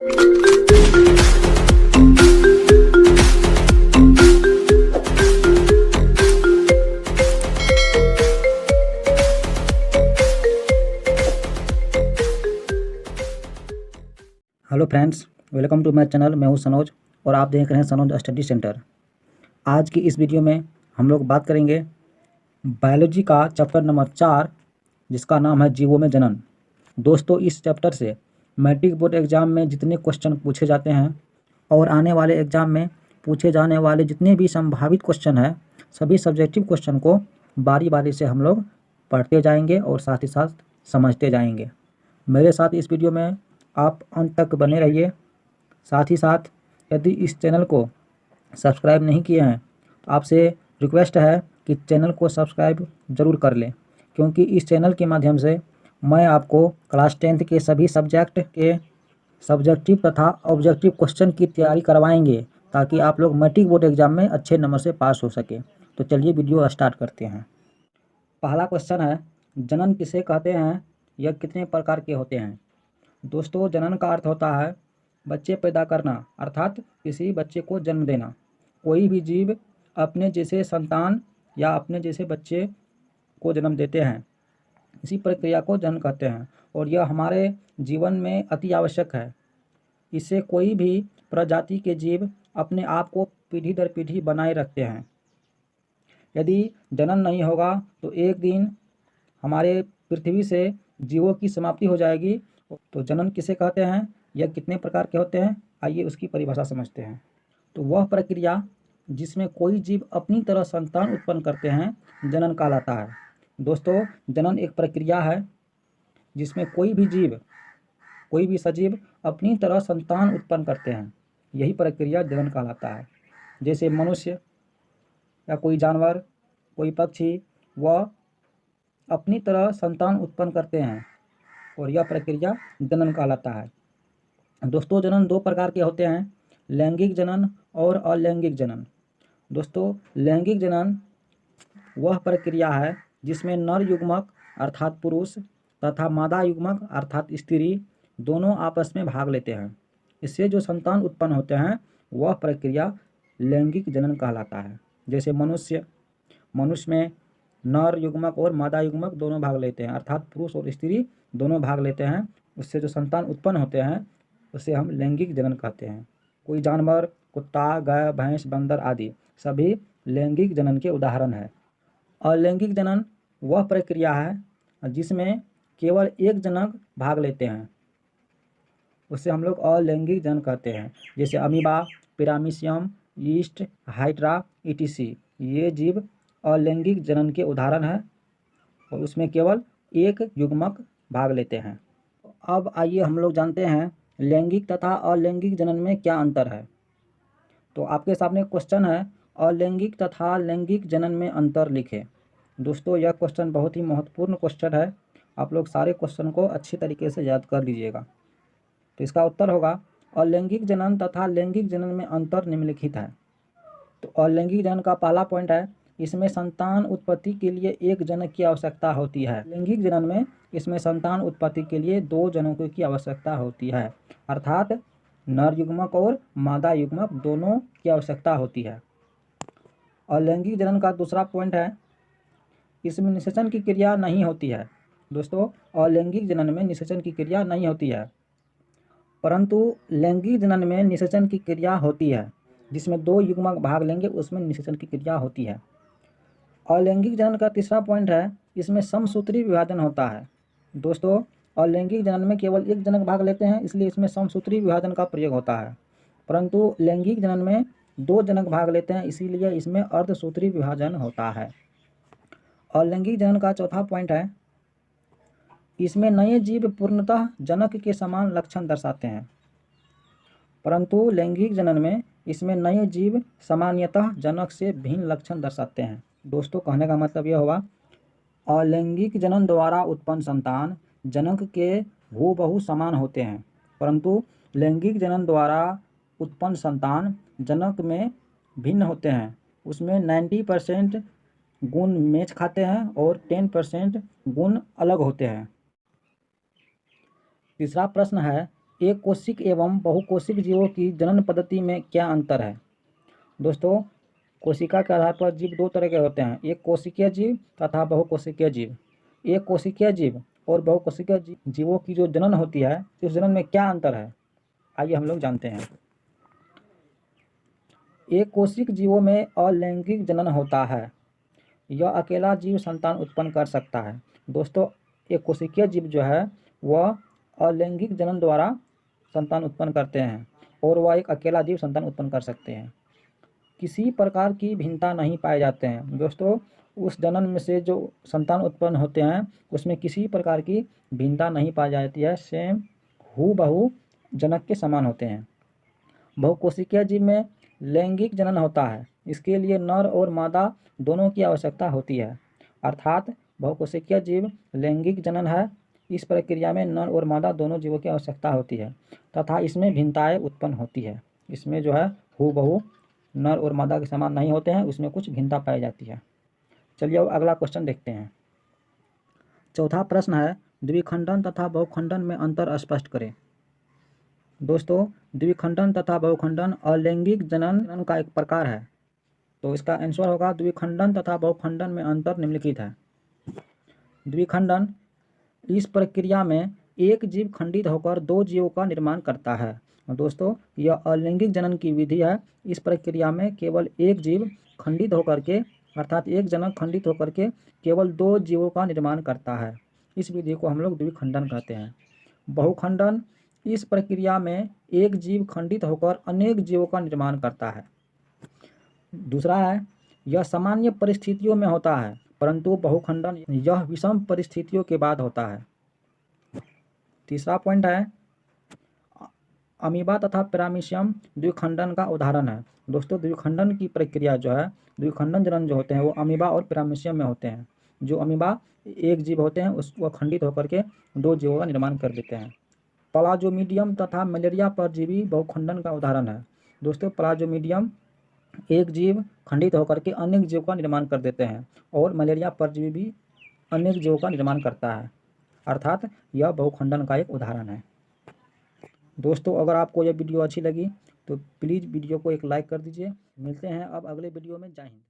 Hello friends, welcome to my channel. मैं हूं सनोज और आप देख रहे हैं सनोज स्टडी सेंटर। आज की इस वीडियो में हम लोग बात करेंगे बायोलॉजी का चैप्टर नंबर 4, जिसका नाम है जीवों में जनन। दोस्तों, इस चैप्टर से मैट्रिक बोर्ड एग्ज़ाम में जितने क्वेश्चन पूछे जाते हैं और आने वाले एग्ज़ाम में पूछे जाने वाले जितने भी संभावित क्वेश्चन हैं, सभी सब्जेक्टिव क्वेश्चन को बारी बारी से हम लोग पढ़ते जाएंगे और साथ ही साथ समझते जाएंगे। मेरे साथ इस वीडियो में आप अंत तक बने रहिए। साथ ही साथ यदि इस चैनल को सब्सक्राइब नहीं किए हैं तो आपसे रिक्वेस्ट है कि चैनल को सब्सक्राइब ज़रूर कर लें, क्योंकि इस चैनल के माध्यम से मैं आपको क्लास 10th के सभी सब्जेक्ट के सब्जेक्टिव तथा ऑब्जेक्टिव क्वेश्चन की तैयारी करवाएंगे, ताकि आप लोग मैट्रिक बोर्ड एग्ज़ाम में अच्छे नंबर से पास हो सके। तो चलिए वीडियो स्टार्ट करते हैं। पहला क्वेश्चन है, जनन किसे कहते हैं, यह कितने प्रकार के होते हैं। दोस्तों, जनन का अर्थ होता है बच्चे पैदा करना, अर्थात किसी बच्चे को जन्म देना। कोई भी जीव अपने जैसे संतान या अपने जैसे बच्चे को जन्म देते हैं, इसी प्रक्रिया को जनन कहते हैं और यह हमारे जीवन में अति आवश्यक है। इससे कोई भी प्रजाति के जीव अपने आप को पीढ़ी दर पीढ़ी बनाए रखते हैं। यदि जनन नहीं होगा तो एक दिन हमारे पृथ्वी से जीवों की समाप्ति हो जाएगी। तो जनन किसे कहते हैं, यह कितने प्रकार के होते हैं, आइए उसकी परिभाषा समझते हैं। तो वह प्रक्रिया जिसमें कोई जीव अपनी तरह संतान उत्पन्न करते हैं, जनन कहलाता है। दोस्तों, जनन एक प्रक्रिया है जिसमें कोई भी जीव, कोई भी सजीव अपनी तरह संतान उत्पन्न करते हैं, यही प्रक्रिया जनन कहलाता है। जैसे मनुष्य या कोई जानवर, कोई पक्षी, वह अपनी तरह संतान उत्पन्न करते हैं और यह प्रक्रिया जनन कहलाता है। दोस्तों, जनन दो प्रकार के होते हैं, लैंगिक जनन और अलैंगिक जनन। दोस्तों, लैंगिक जनन वह प्रक्रिया है जिसमें नर युग्मक अर्थात पुरुष तथा मादा युग्मक अर्थात स्त्री दोनों आपस में भाग लेते हैं। इससे जो संतान उत्पन्न होते हैं वह प्रक्रिया लैंगिक जनन कहलाता है। जैसे मनुष्य में नर युग्मक और मादा युग्मक दोनों भाग लेते हैं, अर्थात पुरुष और स्त्री दोनों भाग लेते हैं। उससे जो संतान उत्पन्न होते हैं उसे हम लैंगिक जनन कहते हैं। कोई जानवर, कुत्ता, गाय, भैंस, बंदर आदि सभी लैंगिक जनन के उदाहरण हैं। अलैंगिक जनन वह प्रक्रिया है जिसमें केवल एक जनक भाग लेते हैं, उसे हम लोग अलैंगिक जनन कहते हैं। जैसे अमीबा, पिरामीशियम, यीस्ट, हाइड्रा etc। ये जीव अलैंगिक जनन के उदाहरण हैं और उसमें केवल एक युग्मक भाग लेते हैं। अब आइए हम लोग जानते हैं लैंगिक तथा अलैंगिक जनन में क्या अंतर है। तो आपके सामने क्वेश्चन है, अलैंगिक तथा लैंगिक जनन में अंतर लिखें। दोस्तों, यह क्वेश्चन बहुत ही महत्वपूर्ण क्वेश्चन है, आप लोग सारे क्वेश्चन को अच्छी तरीके से याद कर लीजिएगा। तो इसका उत्तर होगा, अलैंगिक जनन तथा लैंगिक जनन में अंतर निम्नलिखित है। तो अलैंगिक जनन का पहला पॉइंट है, इसमें संतान उत्पत्ति के लिए एक जनक की आवश्यकता होती है। लैंगिक जनन में इसमें संतान उत्पत्ति के लिए दो जनकों की आवश्यकता होती है, अर्थात नर युग्मक और मादा युग्मक दोनों की आवश्यकता होती है। अलैंगिक जनन का दूसरा पॉइंट है, इसमें निषेचन की क्रिया नहीं होती है। दोस्तों, अलैंगिक जनन में निषेचन की क्रिया नहीं होती है, परंतु लैंगिक जनन में निषेचन की क्रिया होती है। जिसमें दो युग्मक भाग लेंगे उसमें निषेचन की क्रिया होती है। अलैंगिक जनन का तीसरा पॉइंट है, इसमें समसूत्री विभाजन होता है। दोस्तों, अलैंगिक जनन में केवल एक जनक भाग लेते हैं, इसलिए इसमें समसूत्री विभाजन का प्रयोग होता है, परंतु लैंगिक जनन में दो जनक भाग लेते हैं, इसीलिए इसमें अर्धसूत्री विभाजन होता है। अलैंगिक जनन का चौथा पॉइंट है, इसमें नए जीव पूर्णतः जनक के समान लक्षण दर्शाते हैं, परंतु लैंगिक जनन में इसमें नए जीव सामान्यतः जनक से भिन्न लक्षण दर्शाते हैं। दोस्तों, कहने का मतलब यह होगा, अलैंगिक जनन द्वारा उत्पन्न संतान जनक के हूबहू समान होते हैं, परंतु लैंगिक जनन द्वारा उत्पन्न संतान जनक में भिन्न होते हैं। उसमें 90% गुण मैच खाते हैं और 10% गुण अलग होते हैं। तीसरा प्रश्न है, एक कोशिक एवं बहुकोशिक जीवों की जनन पद्धति में क्या अंतर है? दोस्तों, कोशिका के आधार पर जीव दो तरह के होते हैं, एक कोशिकीय जीव तथा बहुकोशिकीय जीव। एक कोशिकीय जीव और बहुकोशिकीय जीवों की जो जनन होती है, इस जनन में क्या अंतर है, आइए हम लोग जानते हैं। एक कोशिक जीवों में अलैंगिक जनन होता है। यह अकेला जीव संतान उत्पन्न कर सकता है। दोस्तों, एक कोशिकीय जीव जो है वह अलैंगिक जनन द्वारा संतान उत्पन्न करते हैं और वह एक अकेला जीव संतान उत्पन्न कर सकते हैं। किसी प्रकार की भिन्नता नहीं पाए जाते हैं। दोस्तों, उस जनन में से जो संतान उत्पन्न होते हैं उसमें किसी प्रकार की भिन्नता नहीं पाई जाती है, सेम हूबहू जनक के समान होते हैं। बहुकोशिकीय जीव में लैंगिक जनन होता है। इसके लिए नर और मादा दोनों की आवश्यकता होती है, अर्थात बहुकोशिकीय जीव लैंगिक जनन है। इस प्रक्रिया में नर और मादा दोनों जीवों की आवश्यकता होती है तथा इसमें भिन्नताएं उत्पन्न होती है। इसमें जो है हूबहू नर और मादा के समान नहीं होते हैं, उसमें कुछ भिन्नता पाई जाती है। चलिए अब अगला क्वेश्चन देखते हैं। चौथा प्रश्न है, द्विखंडन तथा बहुखंडन में अंतर स्पष्ट करें। दोस्तों, द्विखंडन तथा बहुखंडन अलैंगिक जनन का एक प्रकार है, तो इसका आंसर होगा द्विखंडन तथा बहुखंडन में अंतर निम्नलिखित है। द्विखंडन, इस प्रक्रिया में एक जीव खंडित होकर दो जीवों का निर्माण करता है। दोस्तों, यह अलैंगिक जनन की विधि है। इस प्रक्रिया में केवल एक जीव खंडित होकर के, अर्थात एक जनक खंडित होकर के केवल दो जीवों का निर्माण करता है। इस विधि को हम लोग द्विखंडन कहते हैं। बहुखंडन, इस प्रक्रिया में एक जीव खंडित होकर अनेक जीवों का निर्माण करता है। दूसरा है, यह सामान्य परिस्थितियों में होता है, परंतु बहुखंडन यह विषम परिस्थितियों के बाद होता है। तीसरा पॉइंट है, अमीबा तथा पैरामीशियम द्विखंडन का उदाहरण है। दोस्तों, द्विखंडन की प्रक्रिया जो है, द्विखंडन जनन जो होते हैं वो अमीबा और पैरामीशियम में होते हैं। जो अमीबा एक जीव होते हैं उसको खंडित होकर के दो जीवों का निर्माण कर देते हैं। प्लाज्मोडियम तथा मलेरिया परजीवी बहुखंडन का उदाहरण है। दोस्तों, प्लाज्मोडियम एक जीव खंडित होकर के अनेक जीवों का निर्माण कर देते हैं और मलेरिया परजीवी भी अनेक जीवों का निर्माण करता है, अर्थात यह बहुखंडन का एक उदाहरण है। दोस्तों, अगर आपको यह वीडियो अच्छी लगी तो प्लीज़ वीडियो को एक लाइक कर दीजिए। मिलते हैं अब अगले वीडियो में। जय हिंद।